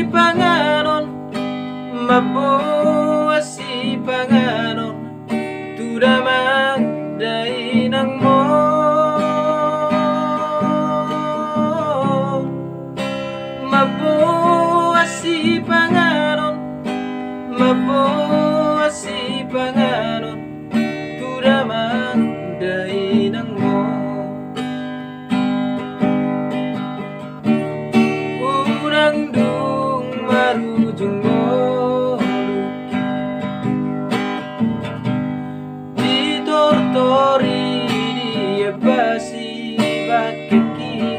panganon, mabuasi panganon, turamang dainang mo. Mabuasi panganon, mabuasi panganon, turamang dainang mo. Urang dung marujung mo di tortori dia basi bakeki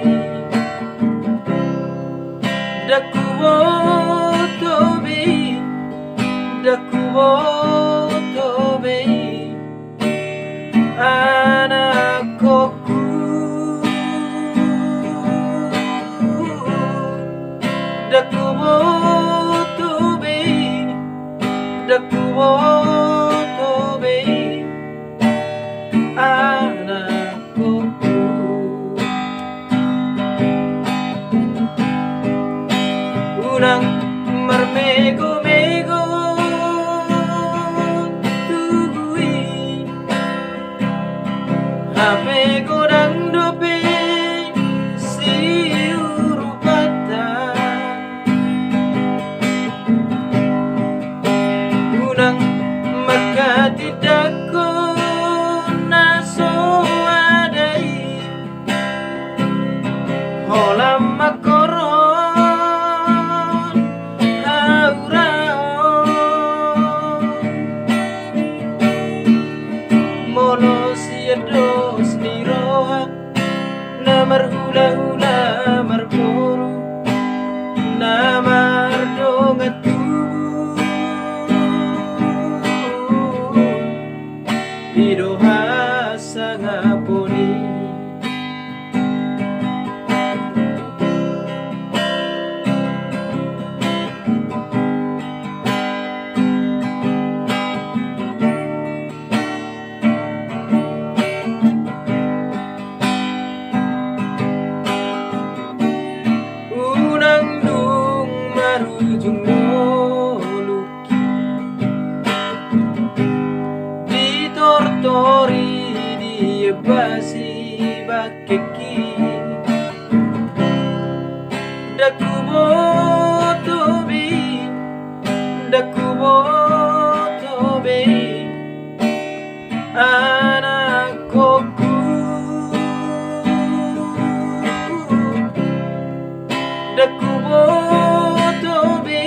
dakuwo tobe anakku dakuwo tobe anakku. Unang marmego-mego tugui apego dan dope si urupata. Unang makatidako naso adai holam makoron hauraon mono siados niroha namar hula-hula marporu namar dongatu idoha sangaponi. Unang dung marujung mo luki di tortori dia basi bakeki dakuwo tobe anakku dakuwo tobe